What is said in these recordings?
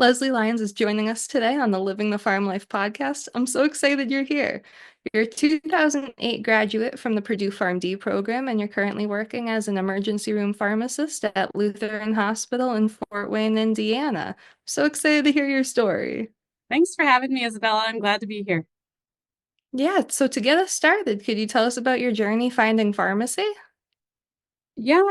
Leslie Leins is joining us today on the Living the Farm Life podcast. I'm so excited you're here. You're a 2008 graduate from the Purdue PharmD program, and you're currently working as an emergency room pharmacist at Lutheran Hospital in Fort Wayne, Indiana. So excited to hear your story. Thanks for having me, Isabella. I'm glad to be here. Yeah, so to get us started, could you tell us about your journey finding pharmacy? Yeah,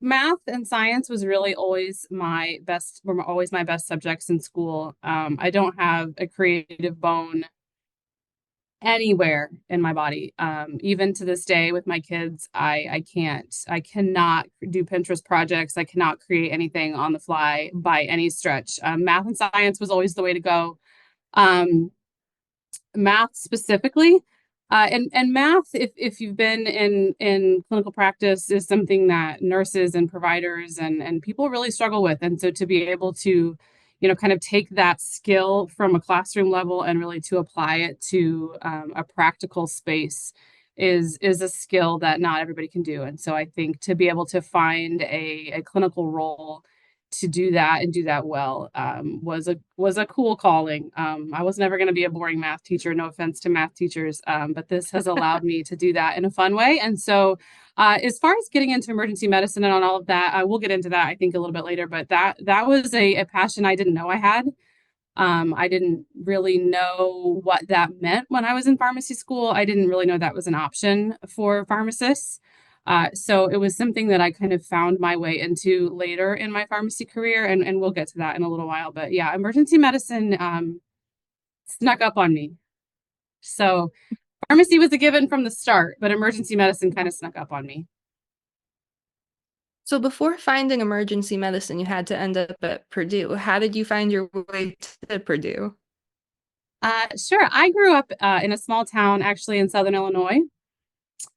math and science was really were always my best subjects in school. I don't have a creative bone anywhere in my body. Even to this day with my kids, I cannot do Pinterest projects. I cannot create anything on the fly by any stretch. Math and science was always the way to go. Um, Math specifically. And math, if you've been in clinical practice, is something that nurses and providers and people really struggle with. And so to be able to, kind of take that skill from a classroom level and really to apply it to a practical space is a skill that not everybody can do. And so I think to be able to find a clinical role to do that and do that well was a cool calling. I was never going to be a boring math teacher. No offense to math teachers, but this has allowed me to do that in a fun way. And so, as far as getting into emergency medicine and on all of that, I will get into that I think a little bit later. But that was a passion I didn't know I had. I didn't really know what that meant when I was in pharmacy school. I didn't really know that was an option for pharmacists. So it was something that I kind of found my way into later in my pharmacy career, and we'll get to that in a little while. But yeah, emergency medicine snuck up on me. So pharmacy was a given from the start, but emergency medicine kind of snuck up on me. So before finding emergency medicine, you had to end up at Purdue. How did you find your way to Purdue? Sure. I grew up in a small town, actually in Southern Illinois.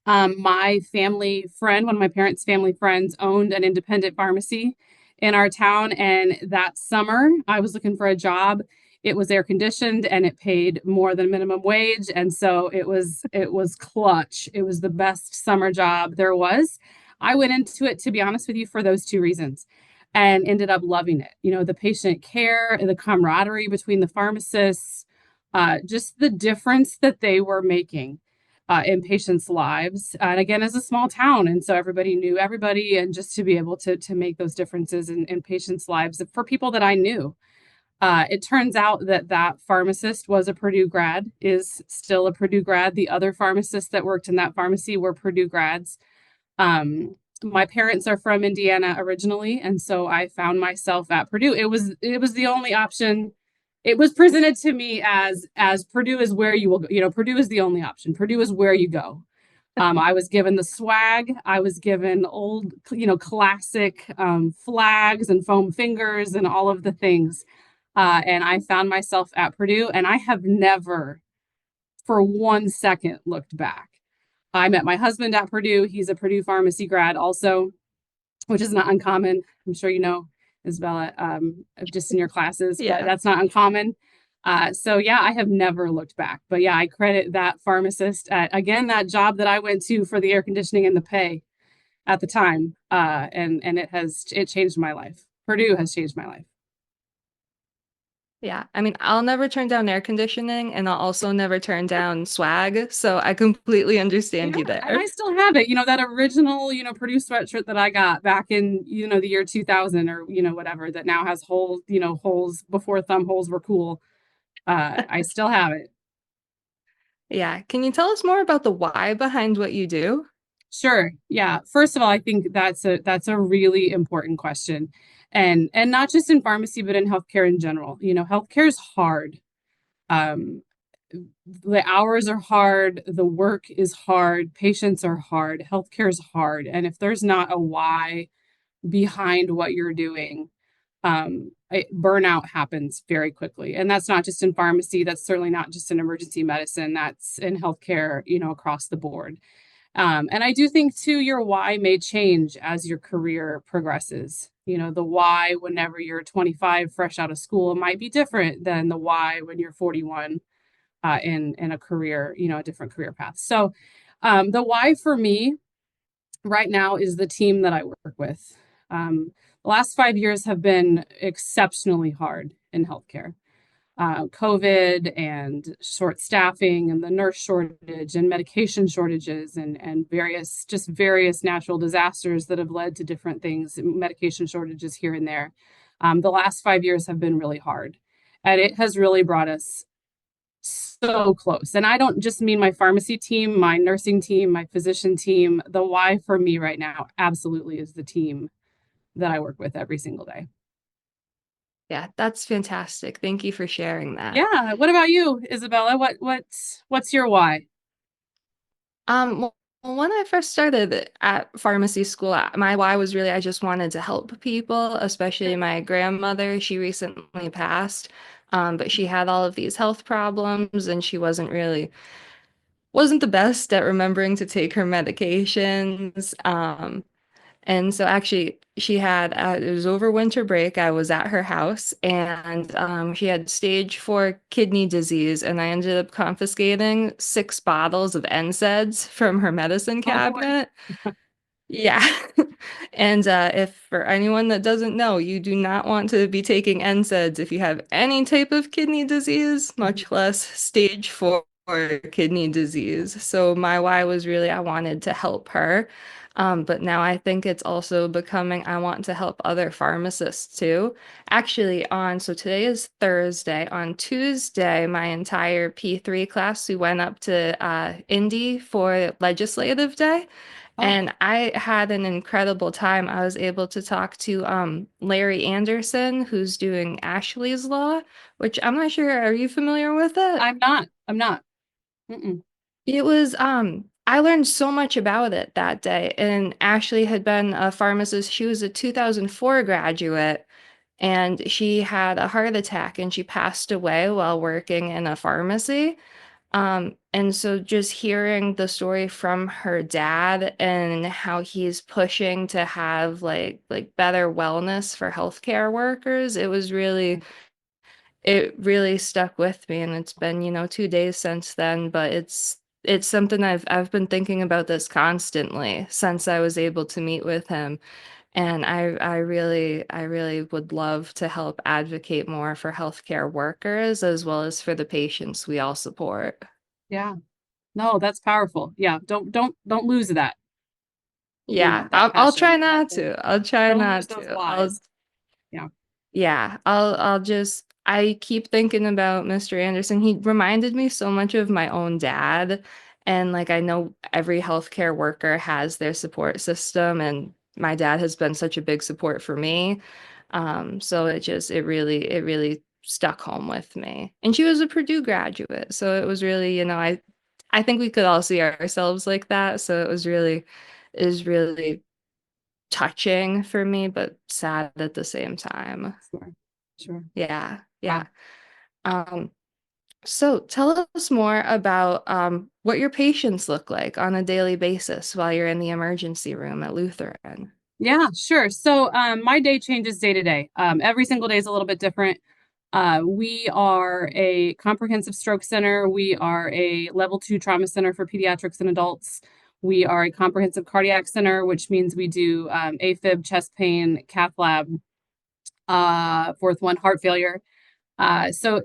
My family friend, one of my parents' family friends, owned an independent pharmacy in our town. And that summer, I was looking for a job. It was air conditioned and it paid more than minimum wage. And so it was clutch. It was the best summer job there was. I went into it, to be honest with you, for those two reasons and ended up loving it. The patient care, the camaraderie between the pharmacists, just the difference that they were making in patients' lives. And again, as a small town, and so everybody knew everybody, and just to be able to make those differences in patients' lives for people that I knew. It turns out that pharmacist was a Purdue grad, is still a Purdue grad. The other pharmacists that worked in that pharmacy were Purdue grads. My parents are from Indiana originally, and so I found myself at Purdue. It was the only option. It was presented to me as Purdue is where you will go. Purdue is the only option. Purdue is where you go. I was given the swag. I was given old, classic flags and foam fingers and all of the things. And I found myself at Purdue, and I have never, for 1 second, looked back. I met my husband at Purdue. He's a Purdue Pharmacy grad also, which is not uncommon. I'm sure you know, Isabella, just in your classes, but Yeah. that's not uncommon. So yeah, I have never looked back. But yeah, I credit that pharmacist at, again, that job that I went to for the air conditioning and the pay at the time. And it changed my life. Purdue has changed my life. Yeah, I mean, I'll never turn down air conditioning and I'll also never turn down swag, so I completely understand Yeah, you and there. I still have it. That original, Purdue sweatshirt that I got back in, the year 2000 or, whatever, that now has holes, holes before thumb holes were cool. I still have it. Yeah, can you tell us more about the why behind what you do? Sure. Yeah. First of all, I think that's a really important question. And not just in pharmacy, but in healthcare in general. Healthcare is hard. Um, the hours are hard, the work is hard, patients are hard, healthcare is hard. And if there's not a why behind what you're doing, burnout happens very quickly. And that's not just in pharmacy, that's certainly not just in emergency medicine, that's in healthcare, across the board. And I do think too, your why may change as your career progresses. The why whenever you're 25, fresh out of school, might be different than the why when you're 41 in a career, a different career path. So the why for me right now is the team that I work with. The last 5 years have been exceptionally hard in healthcare. COVID and short staffing and the nurse shortage and medication shortages and various natural disasters that have led to different things, medication shortages here and there. The last 5 years have been really hard, and it has really brought us so close. And I don't just mean my pharmacy team, my nursing team, my physician team. The why for me right now absolutely is the team that I work with every single day. Yeah, that's fantastic. Thank you for sharing that. Yeah. What about you, Isabella? What's your why? Well, when I first started at pharmacy school, my why was really I just wanted to help people, especially my grandmother. She recently passed, but she had all of these health problems, and she wasn't the best at remembering to take her medications. And so actually she had it was over winter break. I was at her house and she had stage 4 kidney disease, and I ended up confiscating 6 bottles of NSAIDs from her medicine Oh boy. cabinet. Yeah. And if for anyone that doesn't know, you do not want to be taking NSAIDs if you have any type of kidney disease, Mhm. much less stage 4 kidney disease. So my why was really I wanted to help her. But now I think it's also becoming I want to help other pharmacists too. Actually, so today is Thursday. On Tuesday, my entire P3 class, we went up to Indy for Legislative Day. Oh, And I had an incredible time. I was able to talk to Larry Anderson, who's doing Ashley's Law, which I'm not sure. Are you familiar with it? I'm not. I'm not. Mm-mm. I learned so much about it that day. And Ashley had been a pharmacist. She was a 2004 graduate, and she had a heart attack and she passed away while working in a pharmacy. And so just hearing the story from her dad and how he's pushing to have like better wellness for healthcare workers, it really stuck with me. And it's been, 2 days since then, but it's something I've been thinking about this constantly since I was able to meet with him. And I really would love to help advocate more for healthcare workers as well as for the patients we all support. Yeah. No, that's powerful. Yeah. Don't lose that. Yeah, That I'll try passion. not to. I'll try Don't lose not those to. whys. Yeah. Yeah, I keep thinking about Mr. Anderson. He reminded me so much of my own dad. And like, I know every healthcare worker has their support system, and my dad has been such a big support for me. So it really stuck home with me. And she was a Purdue graduate, so it was really, I think we could all see ourselves like that. So it was really touching for me, but sad at the same time. Sure. Sure. Yeah, yeah. Wow. Um, so tell us more about what your patients look like on a daily basis while you're in the emergency room at Lutheran. Yeah, sure. So my day changes day to day. Every single day is a little bit different. We are a comprehensive stroke center. We are a level 2 trauma center for pediatrics and adults. We are a comprehensive cardiac center, which means we do AFib, chest pain, cath lab, fourth one, heart failure. So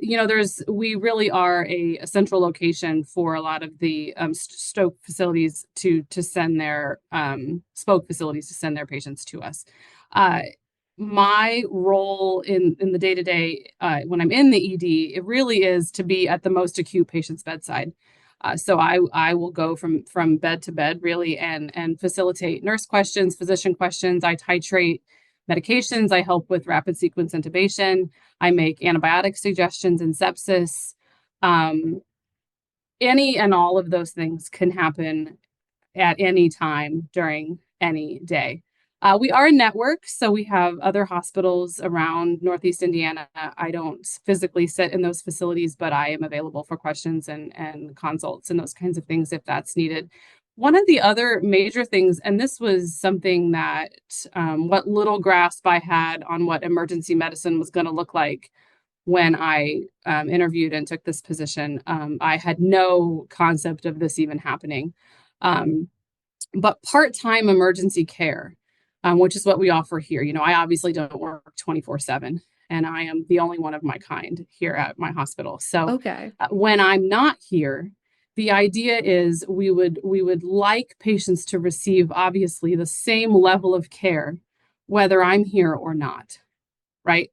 we really are a central location for a lot of the stroke facilities to send their spoke facilities to send their patients to us. Uh, my role in the day to day when I'm in the ED, it really is to be at the most acute patient's bedside. So I will go from bed to bed really and facilitate nurse questions, physician questions. I titrate medications. I help with rapid sequence intubation. I make antibiotic suggestions in sepsis. Um, any and all of those things can happen at any time during any day. We are a network, so we have other hospitals around Northeast Indiana. I don't physically sit in those facilities, but I am available for questions and consults and those kinds of things if that's needed. One of the other major things, and this was something that what little grasp I had on what emergency medicine was going to look like when I interviewed and took this position, I had no concept of this even happening. Um, but part time emergency care. which is what we offer here. I obviously don't work 24/7, and I am the only one of my kind here at my hospital. So Okay. when I'm not here, the idea is we would like patients to receive obviously the same level of care, whether I'm here or not, right?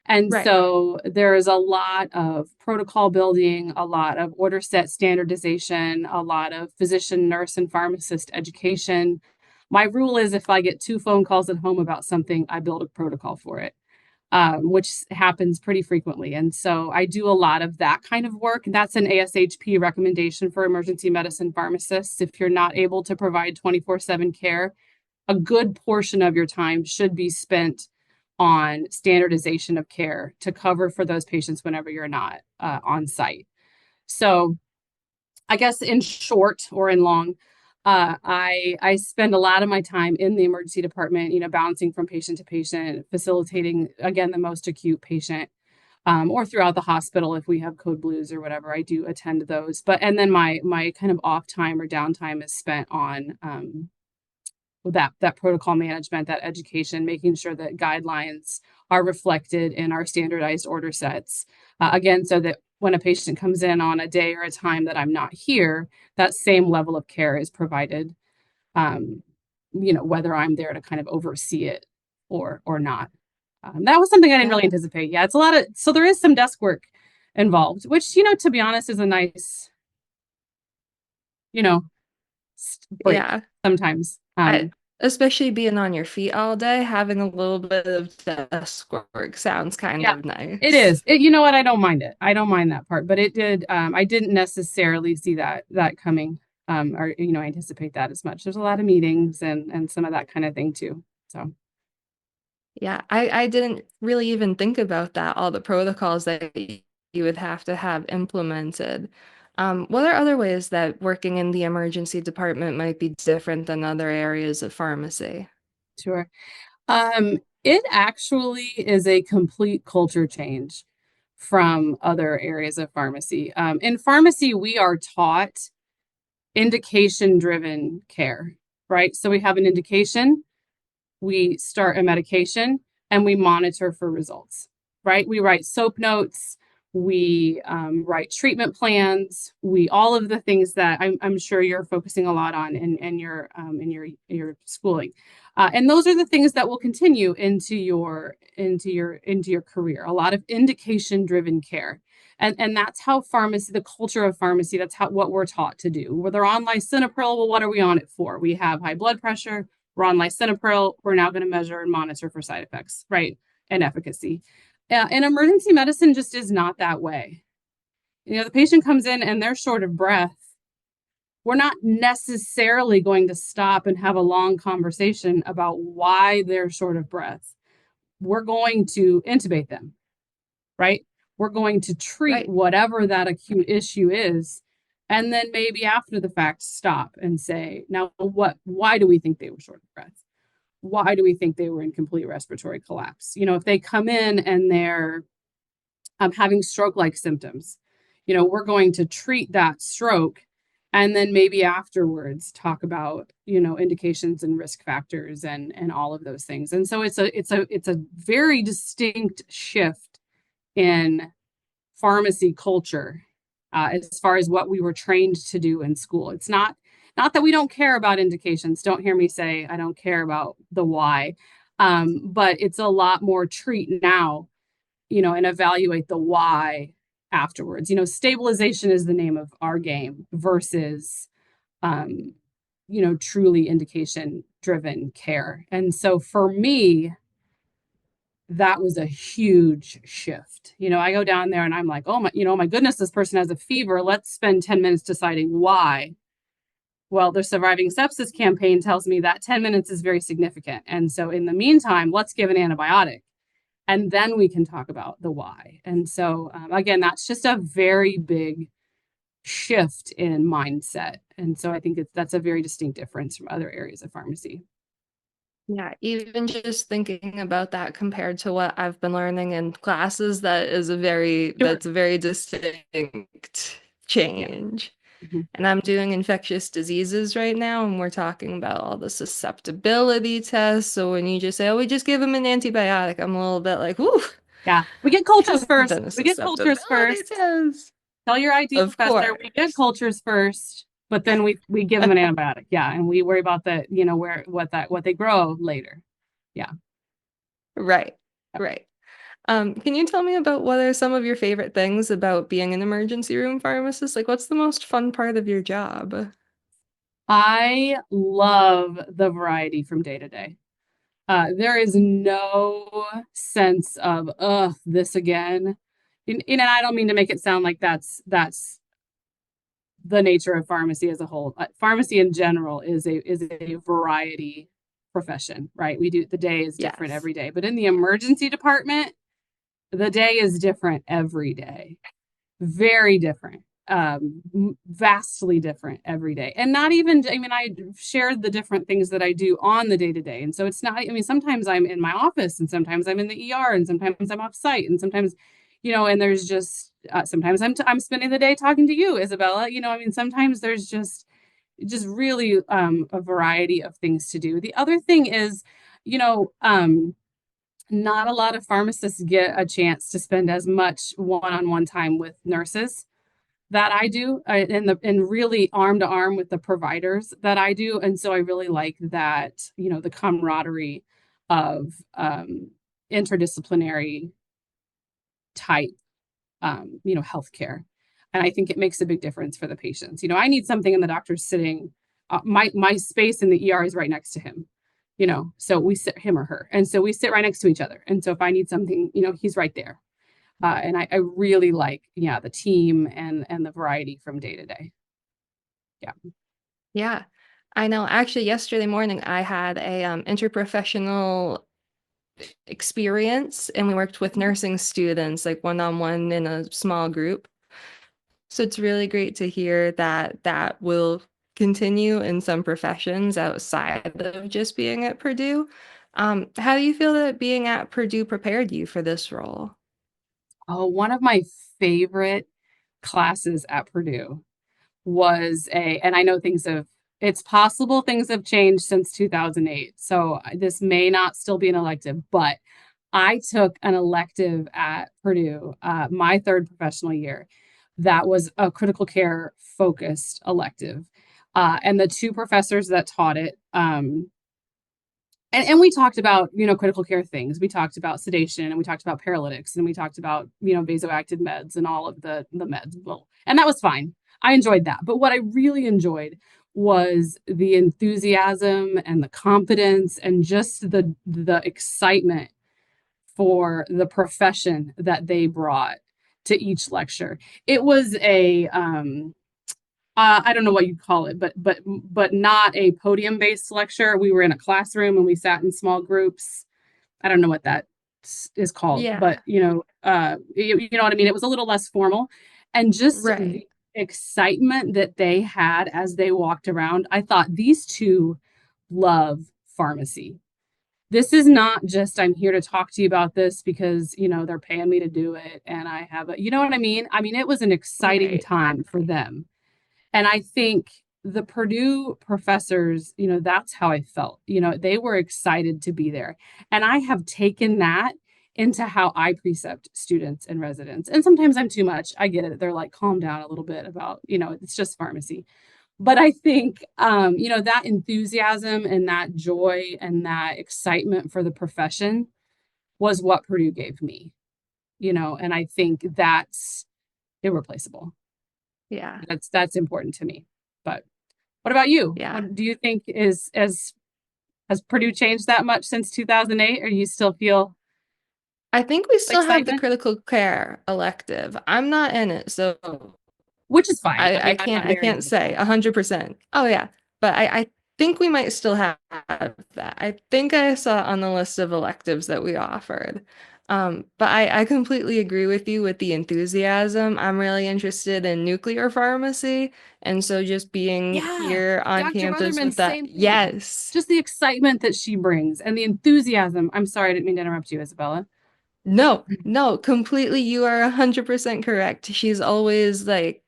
And Right. so there is a lot of protocol building, a lot of order set standardization, a lot of physician, nurse, and pharmacist education. My rule is if I get two phone calls at home about something, I build a protocol for it, which happens pretty frequently. And so I do a lot of that kind of work. That's an ASHP recommendation for emergency medicine pharmacists. If you're not able to provide 24/7 care, a good portion of your time should be spent on standardization of care to cover for those patients whenever you're not on site. So I guess in short or in long, I spend a lot of my time in the emergency department, bouncing from patient to patient, facilitating again the most acute patient, or throughout the hospital if we have code blues or whatever. I do attend those, but and then my kind of off time or downtime is spent on that protocol management, that education, making sure that guidelines are reflected in our standardized order sets. Again, so that when a patient comes in on a day or a time that I'm not here, that same level of care is provided, whether I'm there to kind of oversee it or not. That was something I didn't really Yeah. anticipate. Yeah, it's a lot of, so there is some desk work involved, which, to be honest, is a nice, you know, break Yeah. sometimes. I especially being on your feet all day, having a little bit of desk work sounds kind Yeah, of it is. nice. You know what? I don't mind it. I don't mind that part, but it did. I didn't necessarily see that coming, or anticipate that as much. There's a lot of meetings and some of that kind of thing too. So Yeah, I didn't really even think about that, all the protocols that you would have to have implemented. What are other ways that working in the emergency department might be different than other areas of pharmacy? sure. It actually is a complete culture change from other areas of pharmacy. In pharmacy, we are taught indication driven care, right? So we have an indication, we start a medication, and we monitor for results, right? We write soap notes, we write treatment plans, we all of the things that I'm sure you're focusing a lot on in your schooling, and those are the things that will continue into your career. A lot of indication driven care. And that's how pharmacy, the culture of pharmacy, that's how what we're taught to do. Where they're on lisinopril, well, what are we on it for? We have high blood pressure, we're on lisinopril. We're now going to measure and monitor for side effects, right? And efficacy. And emergency medicine just is not that way. The patient comes in and they're short of breath. We're not necessarily going to stop and have a long conversation about why they're short of breath. We're going to intubate them, right? We're going to treat Right, whatever that acute issue is. And then maybe after the fact, stop and say, now why do we think they were short of breath? Why do we think they were in complete respiratory collapse? If they come in and they're having stroke-like symptoms, we're going to treat that stroke and then maybe afterwards talk about indications and risk factors and all of those things. And so it's a very distinct shift in pharmacy culture, as far as what we were trained to do in school. It's not that we don't care about indications. Don't hear me say I don't care about the why, but it's a lot more treat now, and evaluate the why afterwards. Stabilization is the name of our game versus, um, truly indication driven care. And so for me, that was a huge shift. I go down there and I'm like, oh my goodness, this person has a fever. Let's spend 10 minutes deciding why. Well, the Surviving Sepsis campaign tells me that 10 minutes is very significant. And so in the meantime, let's give an antibiotic and then we can talk about the why. And so, again, that's just a very big shift in mindset. And so I think that's a very distinct difference from other areas of pharmacy. yeah, even just thinking about that compared to what I've been learning in classes, Sure. that's a very distinct Yeah. change. Mhm. And I'm doing infectious diseases right now, and we're talking about all the susceptibility tests. So when you just say, oh, we just give them an antibiotic, I'm a little bit like, ooh, Yeah, we get cultures hasn't first. done a We get cultures susceptibility first. test. Tell your IT Of professor we get course. cultures first, but then we give them an antibiotic. Yeah, and we worry about the where what they grow later. Yeah. Right, right. Can you tell me about what are some of your favorite things about being an emergency room pharmacist? Like, what's the most fun part of your job? I love the variety from day to day. There is no sense of, this again. And I don't mean to make it sound like that's the nature of pharmacy as a whole. Pharmacy in general is a variety profession, right? We do the day is different Yes. every day, but in the emergency department, the day is different every day. Very different, vastly different every day. And not even, I mean, I shared the different things that I do on the day to day. And so it's not, I mean, sometimes I'm in my office and sometimes I'm in the ER and sometimes I'm off site and sometimes, and there's just, sometimes I'm spending the day talking to you, Isabella. I mean, sometimes there's just really a variety of things to do. The other thing is, you know, um, not a lot of pharmacists get a chance to spend as much one-on-one time with nurses that I do, and really arm to arm with the providers that I do. And so I really like that, the camaraderie of interdisciplinary type, healthcare. And I think it makes a big difference for the patients. I need something and the doctor's sitting, my space in the ER is right next to him. So we sit him or her, and so we sit right next to each other. And so if I need something, he's right there. And I really like, yeah, the team and the variety from day to day. Yeah. Yeah. I know. Actually, yesterday morning I had a interprofessional experience and we worked with nursing students like one-on-one in a small group. So it's really great to hear that that will continue in some professions outside of just being at Purdue. How do you feel that being at Purdue prepared you for this role? Oh, one of my favorite classes at Purdue and I know it's possible things have changed since 2008. So this may not still be an elective, but I took an elective at Purdue, my third professional year. That was a critical care focused elective. And the two professors that taught it, and we talked about, critical care things. We talked about sedation and we talked about paralytics and we talked about, vasoactive meds and all of the meds. Well, and that was fine. I enjoyed that. But what I really enjoyed was the enthusiasm and the confidence and just the excitement for the profession that they brought to each lecture. It was I don't know what you'd call it, but not a podium based lecture. We were in a classroom and we sat in small groups. I don't know what that is called, but Yeah, you know what I mean. It was a little less formal, and just the right. excitement that they had as they walked around. I thought these two love pharmacy. This is not just I'm here to talk to you about this because they're paying me to do it, and I have a, you know what I mean. I mean, it was an exciting Right. time for them, and I think the Purdue professors, that's how I felt. They were excited to be there. And I have taken that into how I precept students and residents. And sometimes I'm too much. I get it. They're like, calm down a little bit about, it's just pharmacy. But I think, that enthusiasm and that joy and that excitement for the profession was what Purdue gave me, and I think that's irreplaceable. Yeah. That's important to me. But what about you? Yeah. What do you think is as has Purdue changed that much since 2008, or you still feel I think we still have the excitement? critical care elective. I'm not in it, so Which is fine. I I mean, I'm can't not I married can't to the say field. 100%. Oh yeah, but I think we might still have that. I think I saw on the list of electives that we offered. But I completely agree with you with the enthusiasm. I'm really interested in nuclear pharmacy, and so just being Yeah. here on Dr. campus Rutherman, with that, same thing. yes. Just the excitement that she brings and the enthusiasm. I'm sorry, I didn't mean to interrupt you, Isabella. No, no, completely. You are 100% correct. She's always like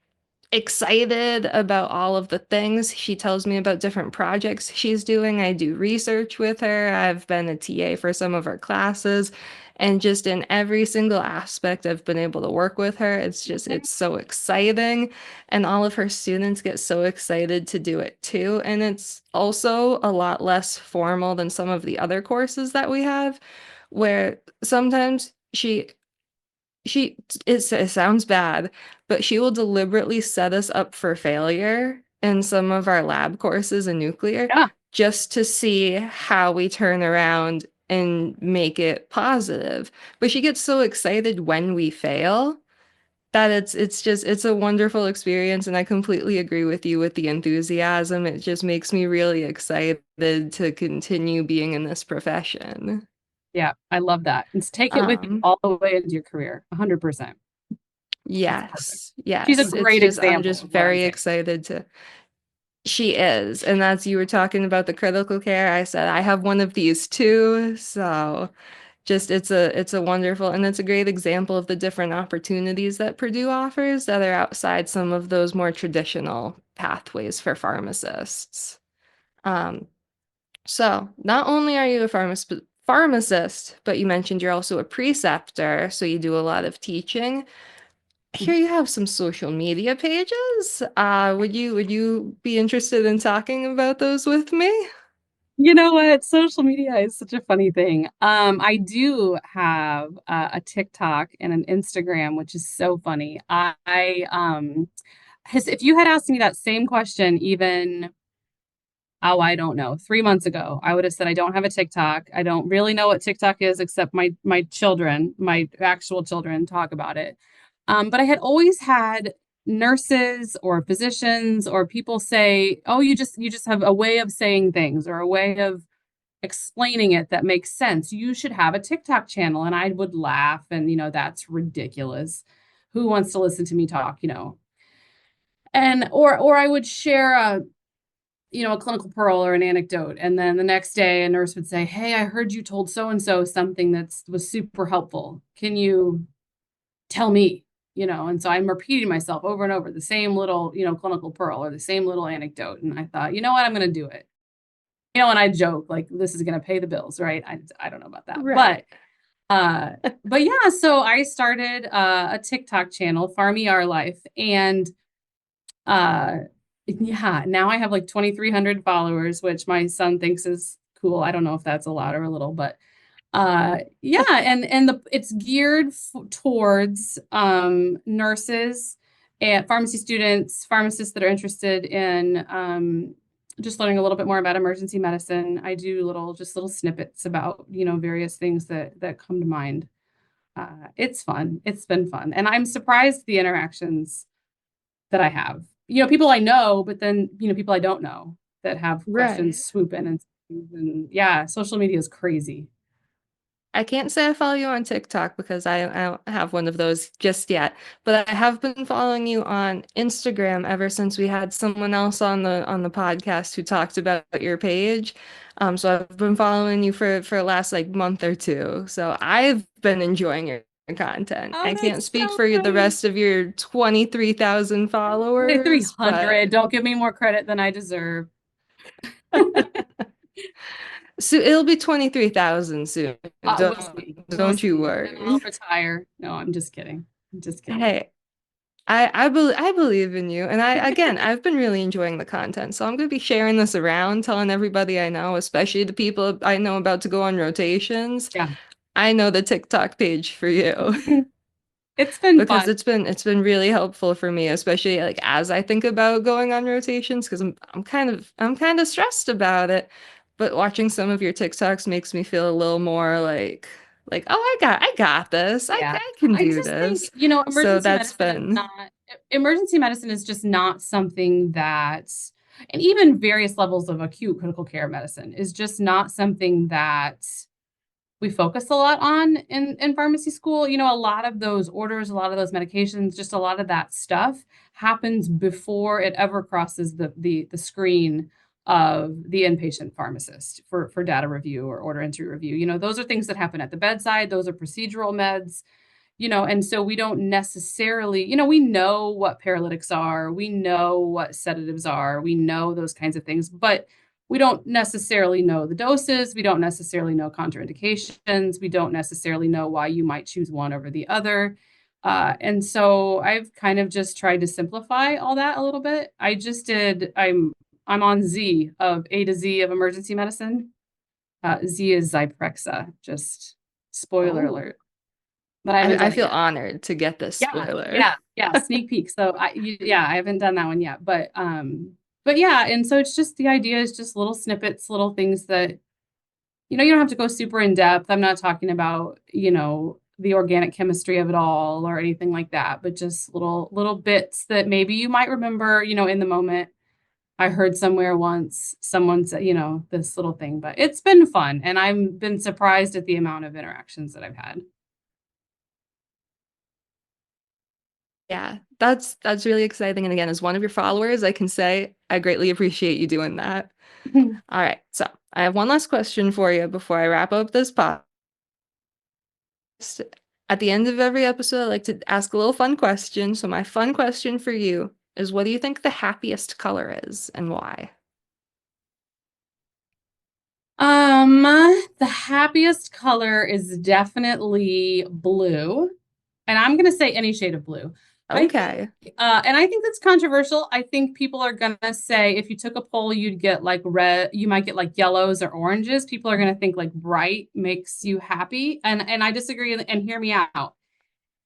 excited about all of the things. She tells me about different projects she's doing. I do research with her. I've been a TA for some of her classes. And just in every single aspect, I've been able to work with her. It's so exciting. And all of her students get so excited to do it too. And it's also a lot less formal than some of the other courses that we have, where sometimes she it sounds bad, but she will deliberately set us up for failure in some of our lab courses in nuclear Yeah. just to see how we turn around and make it positive. But she gets so excited when we fail that it's a wonderful experience, and I completely agree with you with the enthusiasm. It just makes me really excited to continue being in this profession. Yeah, I love that. And take it with you Um, all the way into your career. 100%. That's perfect. Yes, She's a yes. great I'm example just of what I'm very saying. excited to. She is. And as you were talking about the critical care, I said I have one of these too. So just it's a wonderful and it's a great example of the different opportunities that Purdue offers that are outside some of those more traditional pathways for pharmacists. Um, so not only are you a pharmacist, but you mentioned you're also a preceptor, so you do a lot of teaching. Here you have some social media pages. Would you be interested in talking about those with me? You know what? Social media is such a funny thing. I do have a TikTok and an Instagram, which is so funny. If you had asked me that same question even, oh, I don't know, 3 months ago, I would have said I don't have a TikTok. I don't really know what TikTok is, except my children, my actual children, talk about it. But I had always had nurses or physicians or people say, "Oh, you just have a way of saying things or a way of explaining it that makes sense. You should have a TikTok channel." And I would laugh and, that's ridiculous. Who wants to listen to me talk? And or I would share a clinical pearl or an anecdote, and then the next day a nurse would say, "Hey, I heard you told so and so something that was super helpful. Can you tell me?" And so I'm repeating myself over and over the same little, clinical pearl or the same little anecdote. And I thought, you know what, I'm going to do it. And I joke like this is going to pay the bills, right? I don't know about that, but Right. uh, but yeah. So I started a TikTok channel, Farm ER Life, and uh, yeah, now I have like 2,300 followers, which my son thinks is cool. I don't know if that's a lot or a little, but yeah, and it's geared towards nurses and pharmacy students, pharmacists that are interested in just learning a little bit more about emergency medicine. I do little snippets about various things that come to mind. It's fun. It's been fun, and I'm surprised the interactions that I have. People I know, but then people I don't know that have Right. questions swoop in and yeah, social media is crazy. I can't say I follow you on TikTok because I don't have one of those just yet, but I have been following you on Instagram ever since we had someone else on the podcast who talked about your page. So I've been following you for the last like month or two. So I've been enjoying your content. Oh, I can't that's speak so for the funny. rest of your 23,000 followers, but 300. Don't give me more credit than I deserve. so it'll be 23,000 soon. We'll see. We'll Don't you see. And then I'll worry. retire. No, I'm just kidding. I'm just kidding. Hey, I believe in you. And I've been really enjoying the content. So I'm going to be sharing this around, telling everybody I know, especially the people I know about to go on rotations. Yeah. I know the TikTok page for you It's been because fun. it's been really helpful for me, especially like as I think about going on rotations because I'm kind of stressed about it. But watching some of your TikToks makes me feel a little more like oh I got this. Yeah. I can I do just think, this. So that's been emergency medicine is just not something that, and even various levels of acute critical care medicine is just not something that we focus a lot on in pharmacy school. A lot of those orders, a lot of those medications, just a lot of that stuff happens before it ever crosses the screen of the inpatient pharmacist for data review or order entry review. Those are things that happen at the bedside. Those are procedural meds. And so we don't necessarily, we know what paralytics are, we know what sedatives are, we know those kinds of things, but we don't necessarily know the doses, we don't necessarily know contraindications, we don't necessarily know why you might choose one over the other. And so I've kind of just tried to simplify all that a little bit. I'm on Z of A to Z of emergency medicine. Z is Zyprexa, just spoiler Oh, alert. But I haven't I done it feel yet. honored to get this Yeah, spoiler. yeah, sneak peek. So yeah, I haven't done that one yet, but yeah, and so it's just the idea is just little snippets, little things that you don't have to go super in depth. I'm not talking about, the organic chemistry of it all or anything like that, but just little bits that maybe you might remember, in the moment. I heard somewhere once someone said, this little thing, but it's been fun and I've been surprised at the amount of interactions that I've had. Yeah, that's really exciting. And again, as one of your followers, I can say I greatly appreciate you doing that. All right, so I have one last question for you before I wrap up this podcast. At the end of every episode, I like to ask a little fun question. So my fun question for you is, what do you think the happiest color is and why? Um, the happiest color is definitely blue. And I'm going to say any shade of blue. I think, Okay. and I think that's controversial. I think people are going to say if you took a poll, you'd get like red, you might get like yellows or oranges. People are going to think like bright makes you happy. And I disagree. And hear me out.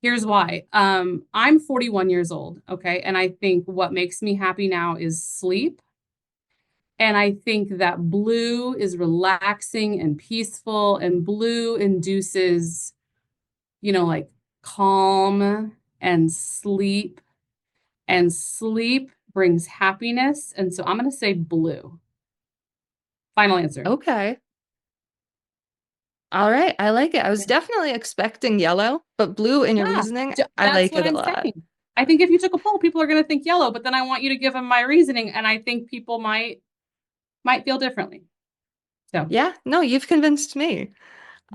Here's why. I'm 41 years old. Okay. And I think what makes me happy now is sleep. And I think that blue is relaxing and peaceful, and blue induces, like calm and sleep, and sleep brings happiness. And so I'm going to say blue. Final answer. Okay. All right. I like it. I was definitely expecting yellow, but blue in your Yeah, reasoning, I that's like what it a I'm lot. saying. I think if you took a poll, people are going to think yellow, but then I want you to give them my reasoning, and I think people might feel differently. So, Yeah, no, you've convinced me.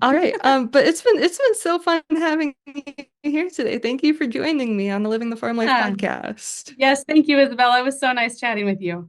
All right. But it's been so fun having you here today. Thank you for joining me on the Living the Farm Life yeah. podcast. Yes, thank you, Isabella. It was so nice chatting with you.